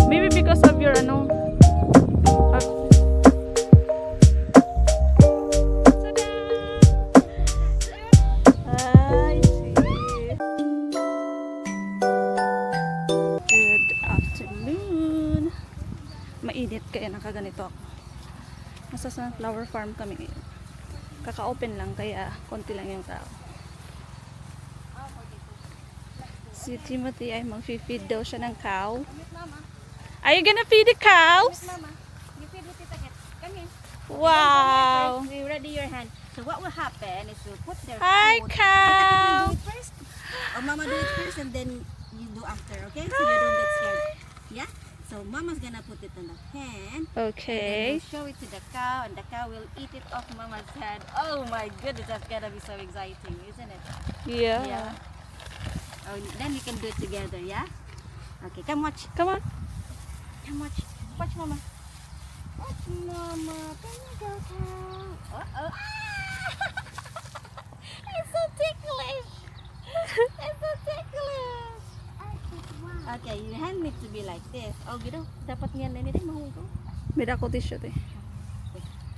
Maybe because of your ano. I see. Good afternoon. Mainit kaya nakaganito ako. Nasa sunflower farm kami ngayon. Kaka-open lang kaya konti lang yung tao. Si Timothy ay mag-feed daw siya ng cow. Are you gonna feed the cows? Mama, you feed with it again. Come here. Wow. We ready your hand. So what will happen is we'll put their Hi, food. cow. Do it first. Oh, Mama do it first and then you do after, okay? So you don't get scared. Yeah? So Mama's gonna put it on the hand. Okay. And then we'll show it to the cow and the cow will eat it off Mama's hand. Oh my goodness, that's gonna be so exciting, isn't it? Yeah. Yeah. Oh, then we can do it together, yeah? Okay, come watch. Come on. Come watch. Watch Mama. Watch Mama. Can you go cow? Uh-oh. It's so ticklish. It's so ticklish. Okay, your hand needs to be like this. Oh, gitu. Dapat niyan na nito mahulog. May dako tissue te.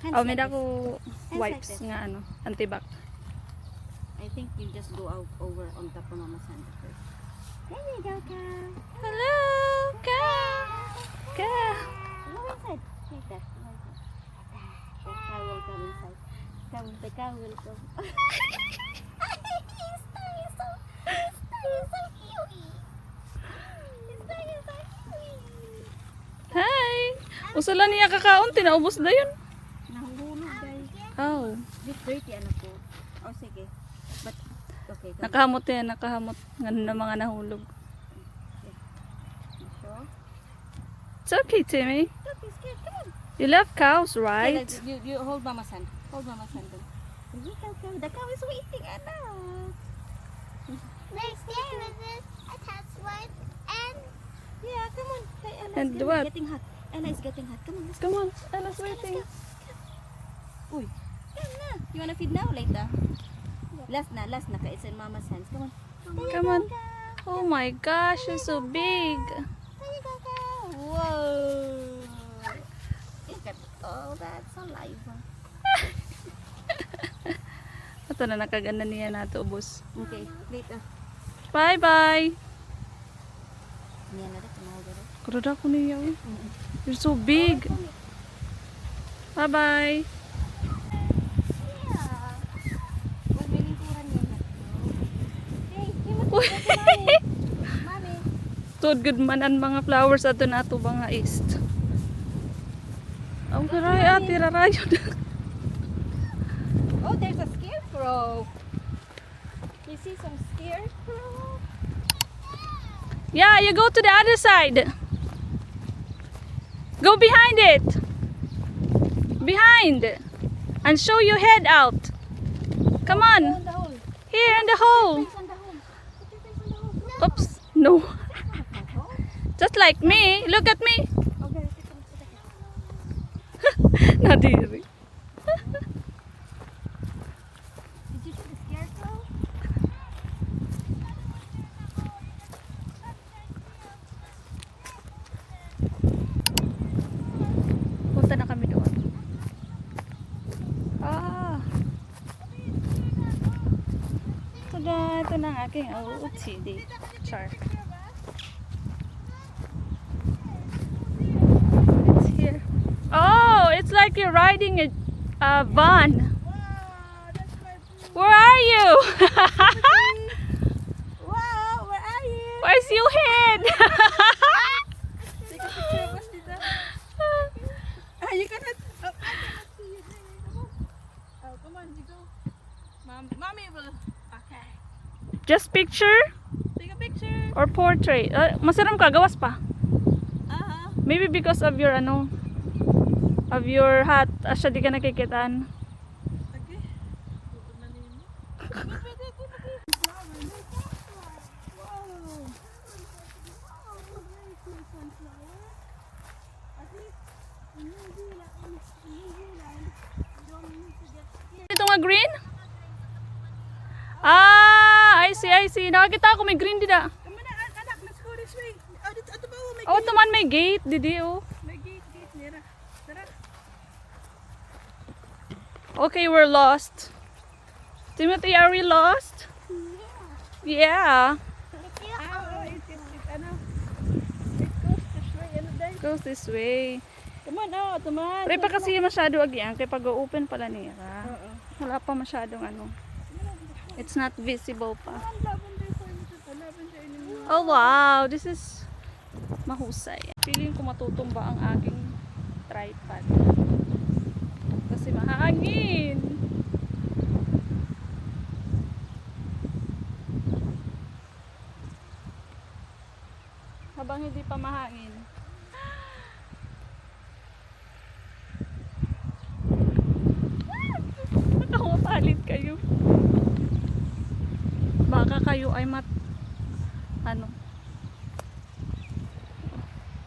Hands Oh, like may this. dako Hands wipes like this. nga ano, antibac. I think you just go out over on top of Mama's hand first. There you go, cow. Hello, cow. Cow. Go inside. Like that. Like that. The cow will come inside. The cow will come. He's so cute. He's so cute. Hi. Usala niya kakaon, tinaubos na yun. Nahulog, guys. Oh. Bit dirty, ano po. Oh, sige. But, okay. Go. Nakahamot yan, nakahamot. Ganun na mga nahulog. You sure? It's okay, Timmy. Don't be scared. Come on. You love cows, Okay, right? you hold Mama's hand. Hold Mama's hand. Then. You go, cow. The cow is waiting, anak. Next day with this attached one and Yeah, come on. Hey, Ella, And it's what? getting hot. Ella is getting hot. Come on, let's go. Come on, Ella's waiting. Uy. Come na. You wanna feed now or later? Last na. It's in Mama's hands. Come on. Come on. Oh my gosh, you're so big. There you go, cow. Whoa. Look at all that saliva. Ito na nakaganda niya nato, ubos. Okay, later. Bye-bye. Niyan na rin. Tumawag na rin. Kurada ko niya. Oh. You're so big. Bye-bye. Yeah. Huwag may linturan yan. Hey, Uy. Mami. Tod good man ang mga flowers ato na ato mga east. Ang karay ate, rarayo na. Oh, there's a scarecrow. You see some scarecrow? Yeah, you go to the other side. Go behind it. Behind. And show your head out. Come On on. the hole. Here in the hole. Face on the hole. Put your face on the hole. Oops. No. No. Just like me. Look at me. Okay, Nadiri. did you see the scarecrow? Punta na kami doon. Ah. Ito na ang aking OOTD. Char. It's here. Oh, it's like you're riding a van. Where are you? Wow, where are you? Where's your head? Take a picture of us, Tita. You cannot. Oh, I cannot see you. Come on. Oh, come on, you go. Mommy will. Okay. Just picture Take a picture. or portrait? Masiram ka, gawas pa. Maybe because of your ano, of your hat, asya di ka nakikitaan. Okay. Ito nga green? Ah, I see, I see. Nakakita ako may green dito. Come on, anak, let's go this way. Oh, dito ba? Oh my Oh, Oh, tuman may gate, didi oh. May gate nira. Tara. Okay, we're lost. Timothy, are we lost? Yeah. Ano? It goes this way. Ano dahil? Goes this way. Tuman, tuman. Pero pa kasi masyado agyan, kaya pag-open pala nila. Oo. Wala pa masyadong ano. It's not visible pa. Lavender for me. Lavender in Oh wow, this is mahusay. Feeling ko matutumba ang aking tripod. Kasi mahangin. Habang hindi pa mahangin. Nakawapalit kayo. Baka kayo ay ano.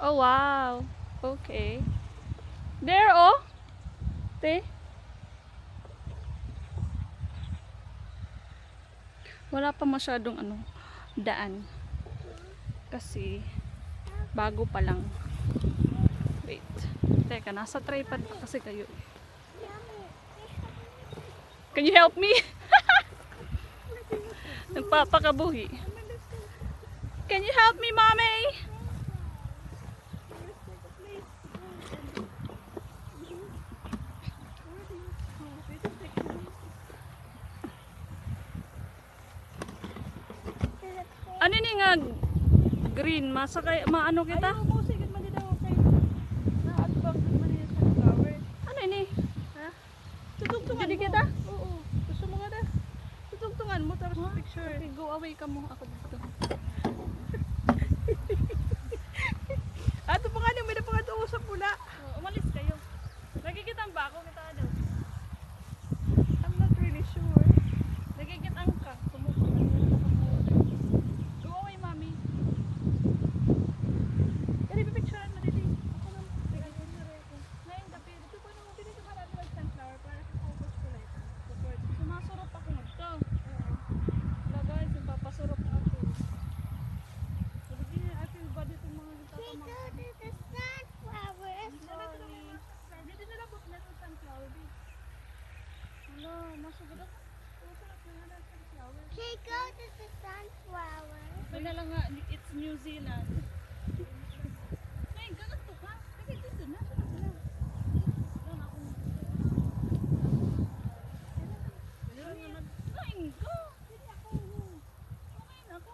Oh wow. Okay. There oh. Te. Wala pa masyadong ano daan. Kasi bago pa lang. Wait. Teka, nasa tripod pa kasi kayo. Can you help me? Nagpapakabuhi. Can you help me, mommy? Ano ni nga green? Masakay, maano kita? Ayaw mo, sige man din ako kay. Na-adbang man din sa flower. Ano ini? Ha? Tutugtungan Dili mo. kita? Oo. Gusto mo nga na. Tutugtungan mo tapos picture. Okay, go away ka mo. Ako dito. Ato pa nga nang may na pa nga doon sa pula. Umalis kayo. Nagkikitang ba ako? Kita daw. I'm not really sure. Nagkikitang ka. Go away, mommy. Dali, pipicturean mo dili. Ako na. Ngayon, tapi. Ito pa naman dili sa marami ng sunflower para sa focus ko lang. Support. Sumasurot ako nito. Wala guys, yung papasurot ako. Sabi niya, I feel bad itong mga We nagtatamang. go to the sunflower. Dito na lang po na itong sunflower. Wala, masugod ako. We go to the sunflower. May na lang nga, it's New Zealand. Ay, ganito ka. Kasi dito na. Doon ako. Ay, go. Hindi ako. Okay na ako.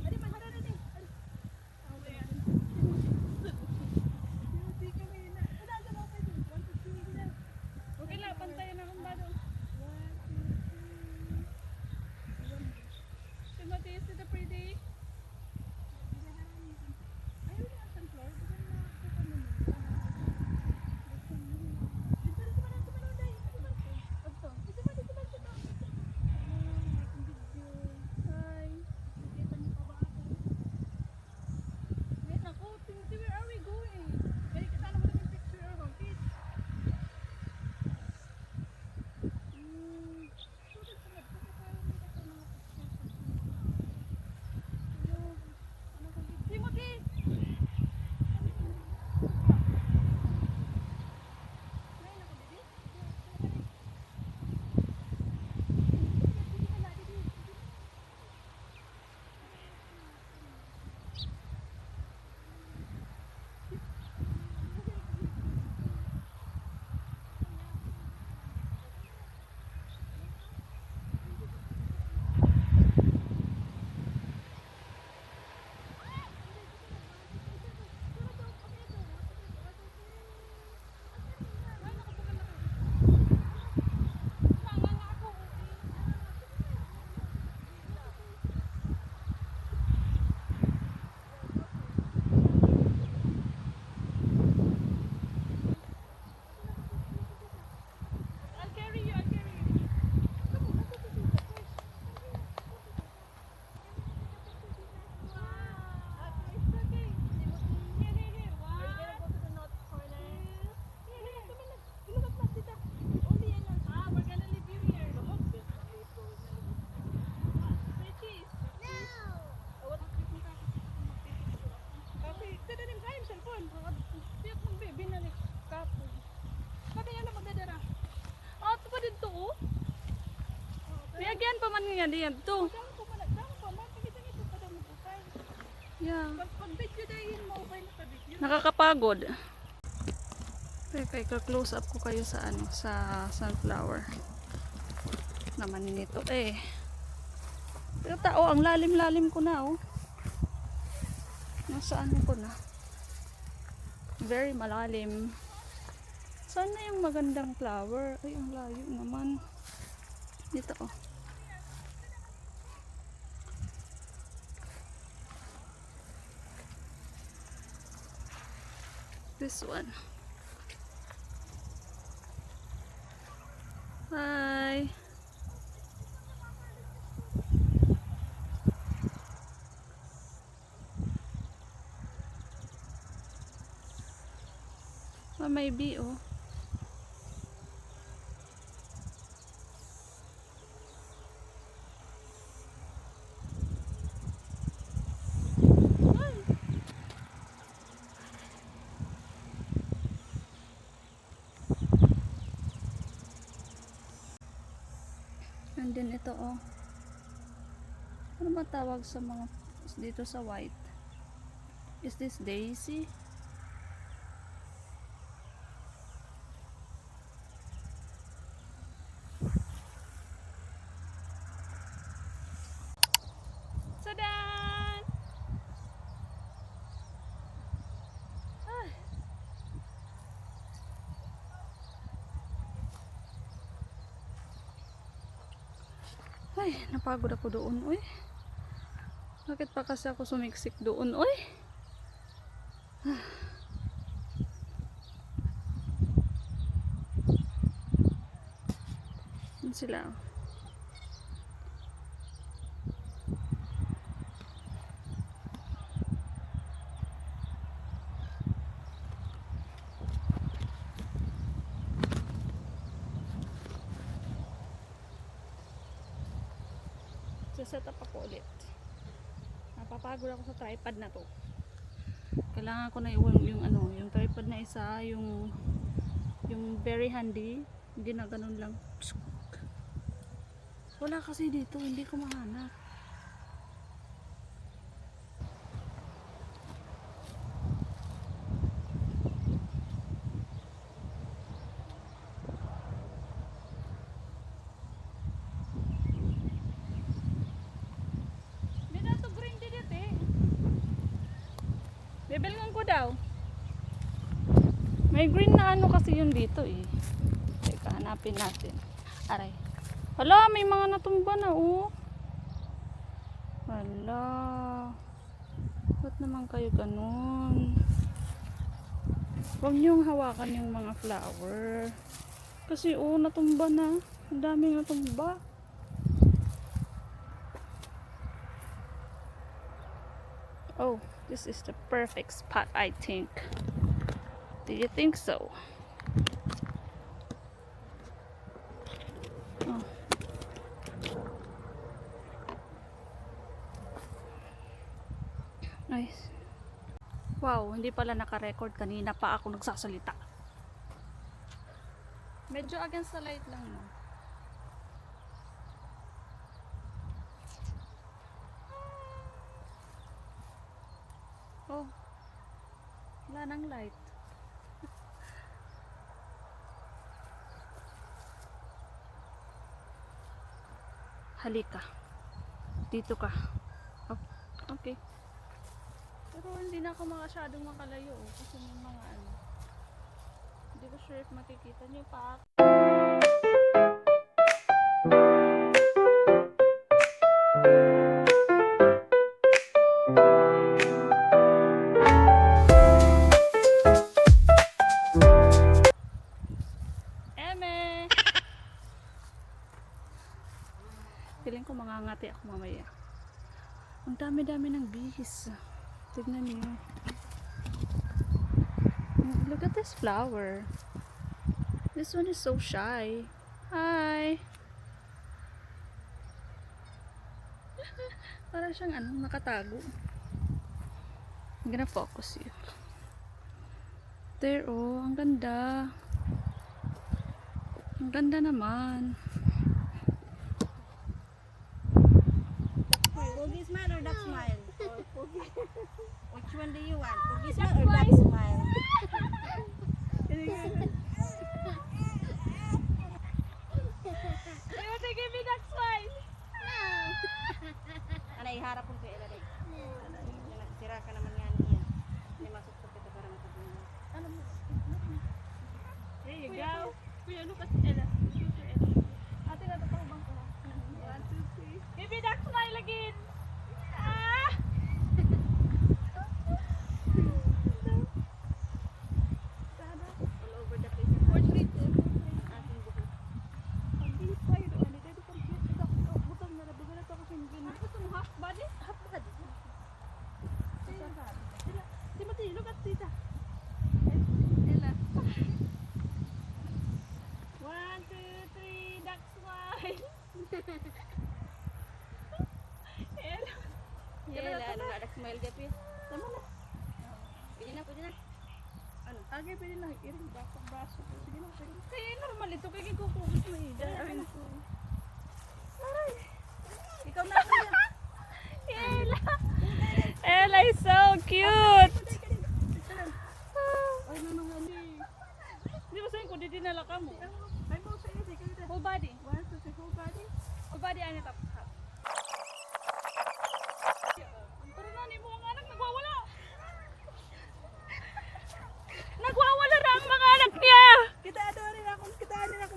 Adi, mahara na din. Okay lang, pantayan akong ba doon. man nga diyan to. Damo ko man, damo ko man, pakita nito pa daw mag-ukay. Yeah. Pag video dahil mo, okay na pa-video. Nakakapagod. Kaya close up ko kayo sa ano, sa sunflower. Naman nito eh. Pero tao, ang lalim-lalim ko na oh. Nasa ano ko na. Very malalim. Sana yung magandang flower. Ay, ang layo naman. Dito oh. This one. Hi. Ah, may bee oh. And then ito oh. Ano ba tawag sa mga dito sa white? Is this daisy? Sadan! Ay. Ay, napagod ako doon, uy. Bakit pa kasi ako sumiksik doon, uy? Yan sila. Set up ako ulit. Napapagod ako sa tripod na to. Kailangan ko na yung ano, yung tripod na isa, yung very handy, hindi na ganun lang. Wala kasi dito, hindi ko mahanap. Bibilngan ko daw. May green na ano kasi yun dito eh. Teka, hanapin natin. Aray. Hala, may mga natumba na oh. Hala. Ba't naman kayo ganun? Huwag niyong hawakan yung mga flower. Kasi oh, natumba na. Ang daming natumba. Oh, this is the perfect spot, I think. Do you think so? Oh. Nice. Wow, hindi pala naka-record. Kanina pa ako nagsasalita. Medyo against the light lang, no? Oh, wala nang light. Halika. Dito ka. Okay. Pero hindi na ako masyadong makalayo oh, kasi may mga ano. Hindi ko sure if makikita niyo pa. Feeling ko mangangati ako mamaya. Ang dami-dami ng bihis. Tignan niyo. Look at this flower. This one is so shy. Hi! Para siyang ano, nakatago. I'm gonna focus you. There, oh, ang ganda. Ang ganda naman. one do you want? Cookie smile or duck smile? You want to give me that smile? Ano, iharap kong kaya lalay. Nagsira ka naman nga niya. Hindi masok sa kita para matabunan. Ano mo? There you go. Kuya, look at Ella. Ate, natatawag ko. 1, 2, 3. Give me that smile again. Ah! All over the place. Portrait. Ating buhok. Ang bilis tayo doon. Hindi tayo complete. Ito, butang na nabaga na ito ako sinigin. Ano gusto mo, half body? Half body. Timothy, look at Tita. Ella. 1, 2, 3, duck smile. Ella. Ella, ano na, duck smile ka, Pia? Tama na. Pwede na, pwede na. Ano? Agay, pwede na. Iring back ang braso ko. Sige na, sige na. Kaya normal ito. Kaya kukuha mo ida. Aray. Ikaw na, Pia. Ella. Ella is so cute. Ay, mga Di ba sa'yo ko di dinala ka mo? Ay, mo sa iyo, sige na. Whole body. 1, 2, 3, whole body. Whole body ano top half. Pero nani mo ang anak nagwawala. Nagwawala ra ang mga anak niya.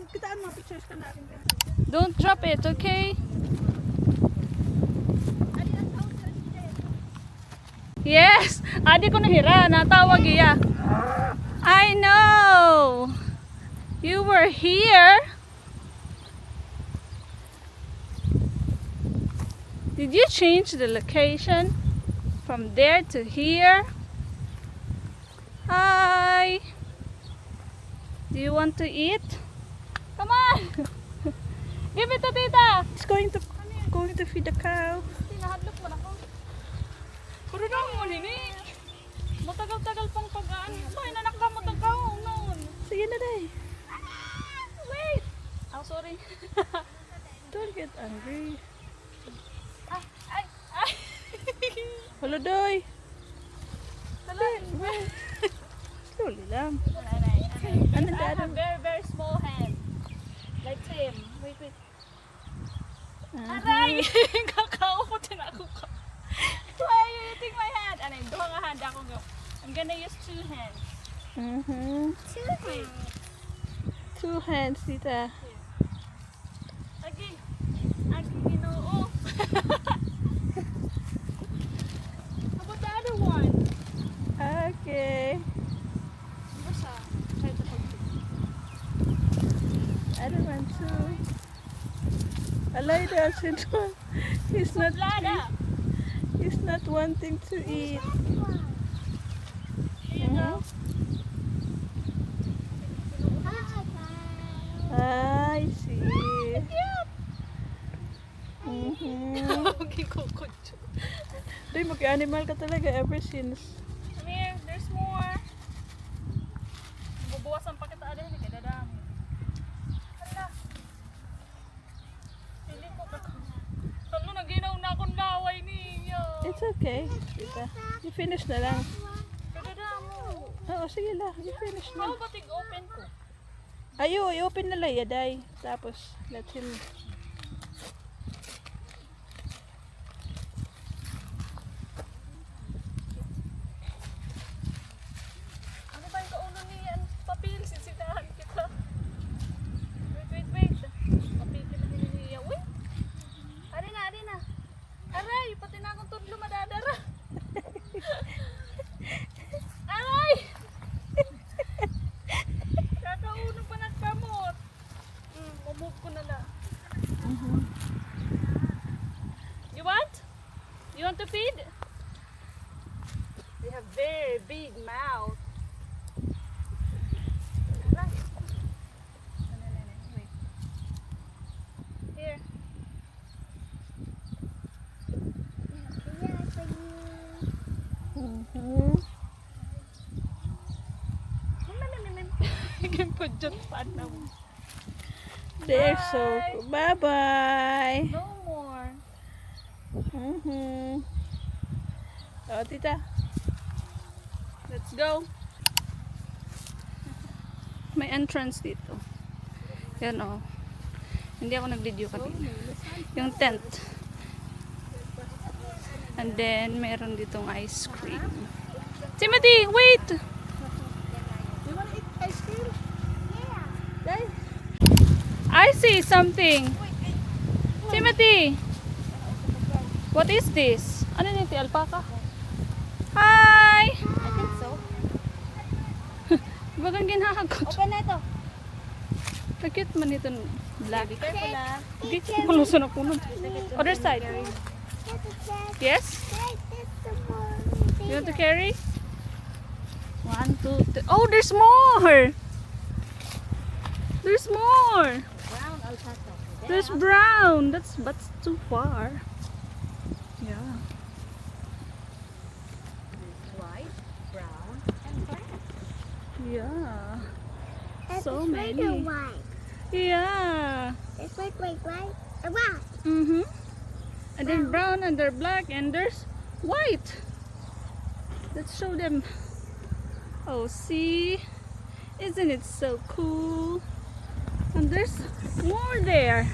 Kitaan mga pictures ka natin. Don't drop it, okay? Yes! Adi ko nahira. Natawag iya. I know! You were here. Did you change the location from there to here? Hi! Do you want to eat? Come on! Give it to Tita! It's going to feed the cow. Tinahadlok mo na ko. Pero na mo nini. Matagal-tagal pang pag-aan. Ay, nanak ka mo tagaw. Noon. Sige na, day. Wait! Oh, sorry. Don't get angry. Ay, ay, ay. Hello, doy. Hala. Slowly lang. Ano Ano I have dad? very, very small hand. Like him. Wait, wait. Uh-huh. Aray! Kakauputin ako ka. Why are you eating my hand? Ano, duha nga hand ako go. I'm gonna use 2 hands. Wait. 2 hands, tita. Agi. Agi, ginoo. How about the other one? Okay. Basta. Try to hold it. Other one too. Alay doesn't want. He's not. Lada. He's not wanting to eat. Here you go. I see. Okay, kukutso. Doy, mag-animal ka talaga ever since. Come here, there's more. Bubuwasan pa kita alin, kaya dadami. Hala. Pili ko ka. Talo, naginaw na akong laway niya. It's okay, tita. You finish na lang. Kaya dadamo. Oo, sige lang. You finish How na. about i-open ko? Ayo, i-open na lang, yaday. Tapos, let him. Ano ba yung kaulo niya? Papil, sisitahan kita. Wait, wait, wait. Papil kita niya. Uy! Ari na. Aray, pati na akong tudlo madadara. Aray! Kakauno pa nagkamot. Umove ko na lang. You want? You want to feed? They have very big mouth. Aray. Wait. Here. Pudjot pa na mo. They're so Bye. cool. Bye-bye. No more. Oh, tita. Let's go. May entrance dito. Yan oh. Hindi ako nag-video kanina. Yung tent. And then, meron ditong ice cream. Timothy, wait! You want to eat ice cream? Yeah. Guys. I see something. Timothy! What is this? Ano nito? Alpaca? Hi! I think so. Bagang ginahakot. Open na ito. Nakit man ito black. Be careful na. Di ko maluso na puno. Other side. Yes? You want to carry? 1, 2, 3. Oh, there's more! There's more! Brown alpaca. There's brown. That's too far. Yeah. White, brown, and black. Yeah. And So it's red or many. white. Yeah. It's white, white, and white. Mm-hmm. And then brown and there's black and there's white. Let's show them. Oh, see? Isn't it so cool? And there's more there.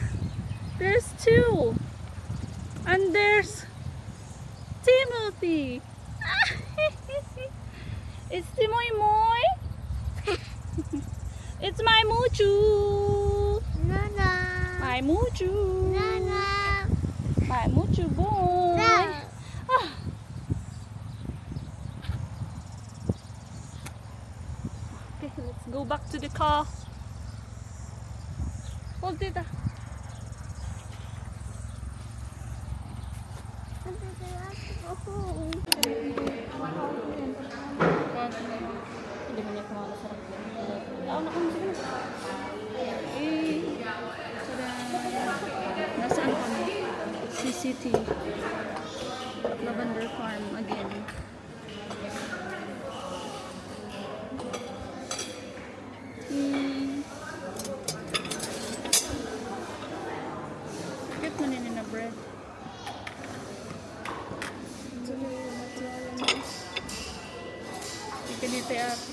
There's 2. And there's Timothy. It's Timoy Moy. It's my Muchu. No, no. My Muchu. No, no. My Muchu boy. No. Ah. Okay, let's go back to the car. Hold it. Hindi mo niya kumala sa nasaan kami? CCT Lavender Farm again. Cute mo nila na bread. Ikanite ate.